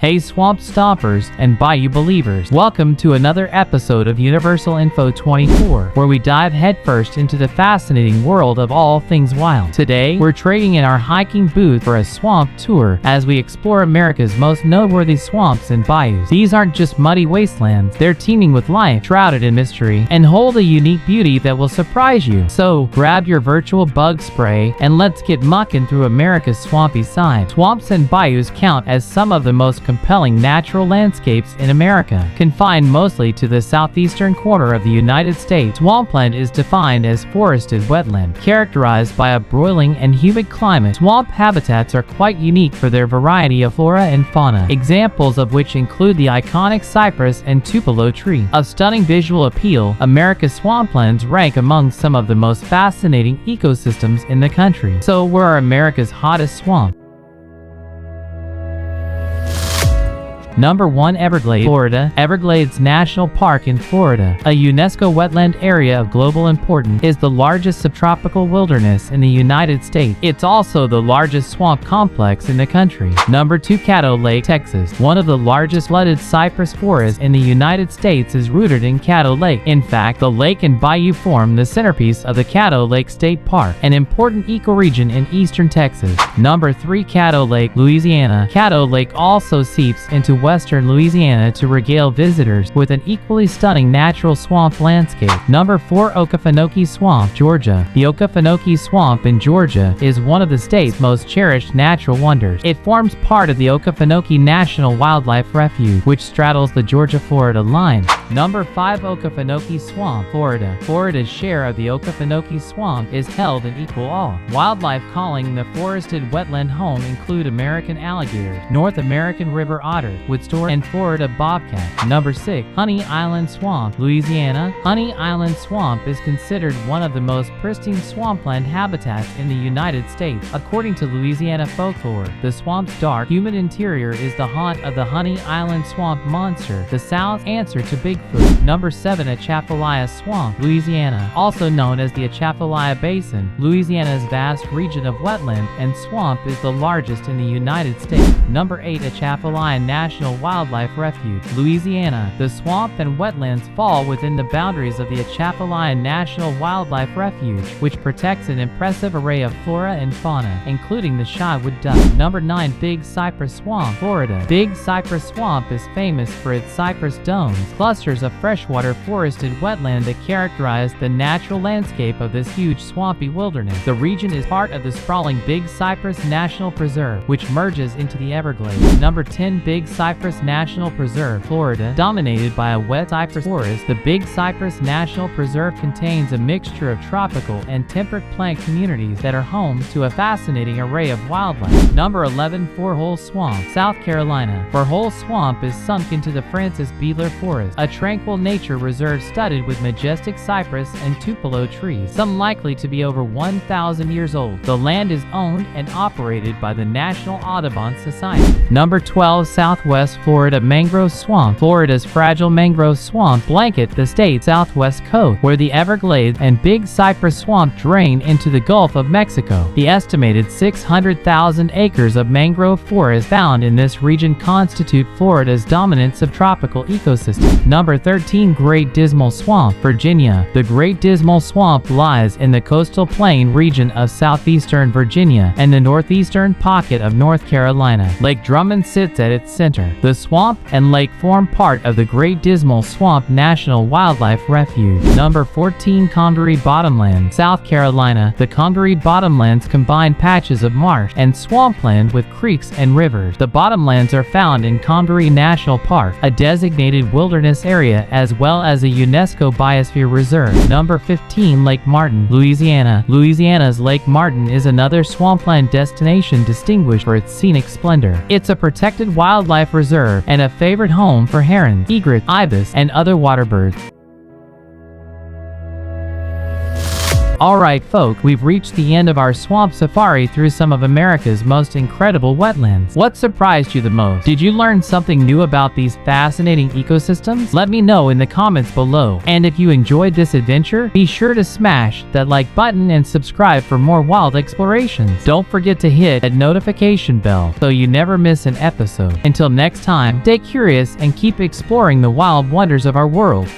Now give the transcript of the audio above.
Hey swamp stompers and Bayou believers, welcome to another episode of Universal Info 24, where we dive headfirst into the fascinating world of all things wild. Today, we're trading in our hiking booth for a swamp tour as we explore America's most noteworthy swamps and bayous. These aren't just muddy wastelands, they're teeming with life, shrouded in mystery, and hold a unique beauty that will surprise you. So, grab your virtual bug spray and let's get mucking through America's swampy side. Swamps and bayous count as some of the most compelling natural landscapes in America. Confined mostly to the southeastern corner of the United States, swampland is defined as forested wetland, characterized by a broiling and humid climate. Swamp habitats are quite unique for their variety of flora and fauna, examples of which include the iconic cypress and tupelo tree. Of stunning visual appeal, America's swamplands rank among some of the most fascinating ecosystems in the country. So, where are America's hottest swamps? Number 1. Everglades, Florida. Everglades National Park in Florida, a UNESCO wetland area of global importance, is the largest subtropical wilderness in the United States. It's also the largest swamp complex in the country. Number 2. Caddo Lake, Texas. One of the largest flooded cypress forests in the United States is rooted in Caddo Lake. In fact, the lake and bayou form the centerpiece of the Caddo Lake State Park, an important ecoregion in eastern Texas. Number 3. Caddo Lake, Louisiana. Caddo Lake also seeps into western Louisiana to regale visitors with an equally stunning natural swamp landscape. Number 4. Okefenokee Swamp, Georgia. The Okefenokee Swamp in Georgia is one of the state's most cherished natural wonders. It forms part of the Okefenokee National Wildlife Refuge, which straddles the Georgia-Florida line. Number 5. Okefenokee Swamp, Florida. Florida's share of the Okefenokee Swamp is held in equal awe. Wildlife calling the forested wetland home include American alligators, North American river otter, woodstock, and Florida bobcat. Number 6. Honey Island Swamp, Louisiana. Honey Island Swamp is considered one of the most pristine swampland habitats in the United States. According to Louisiana folklore, the swamp's dark, humid interior is the haunt of the Honey Island Swamp monster, the South's answer to Bigfoot. Number 7. Atchafalaya Swamp, Louisiana. Also known as the Atchafalaya Basin, Louisiana's vast region of wetland and swamp is the largest in the United States. Number 8. Atchafalaya National Wildlife Refuge, Louisiana. The swamp and wetlands fall within the boundaries of the Atchafalaya National Wildlife Refuge, which protects an impressive array of flora and fauna, including the shywood duck. Number 9. Big Cypress Swamp, Florida. Big Cypress Swamp is famous for its cypress domes, clusters of freshwater forested wetland that characterize the natural landscape of this huge swampy wilderness. The region is part of the sprawling Big Cypress National Preserve, which merges into the Everglades. Number 10. Big Cypress National Preserve, Florida. Dominated by a wet cypress forest, the Big Cypress National Preserve contains a mixture of tropical and temperate plant communities that are home to a fascinating array of wildlife. Number 11. Four Hole Swamp, South Carolina. Four Hole Swamp is sunk into the Francis Beeler Forest, a tranquil nature reserve studded with majestic cypress and tupelo trees, some likely to be over 1,000 years old. The land is owned and operated by the National Audubon Society. Number 12. Southwest Florida Mangrove Swamp. Florida's fragile mangrove swamp blanket the state's southwest coast, where the Everglades and Big Cypress Swamp drain into the Gulf of Mexico. The estimated 600,000 acres of mangrove forest found in this region constitute Florida's dominant subtropical ecosystem. Number 13. Great Dismal Swamp, Virginia. The Great Dismal Swamp lies in the coastal plain region of southeastern Virginia and the northeastern pocket of North Carolina. Lake Drummond sits at its center. The swamp and lake form part of the Great Dismal Swamp National Wildlife Refuge. Number 14. Congaree Bottomlands, South Carolina. The Congaree Bottomlands combine patches of marsh and swampland with creeks and rivers. The bottomlands are found in Congaree National Park, a designated wilderness area, as well as a UNESCO Biosphere Reserve. Number 15. Lake Martin, Louisiana. Louisiana's Lake Martin is another swampland destination distinguished for its scenic splendor. It's a protected wildlife reserve and a favorite home for herons, egrets, ibis, and other waterbirds. Alright folk, we've reached the end of our swamp safari through some of America's most incredible wetlands. What surprised you the most? Did you learn something new about these fascinating ecosystems? Let me know in the comments below. And if you enjoyed this adventure, be sure to smash that like button and subscribe for more wild explorations. Don't forget to hit that notification bell so you never miss an episode. Until next time, stay curious and keep exploring the wild wonders of our world.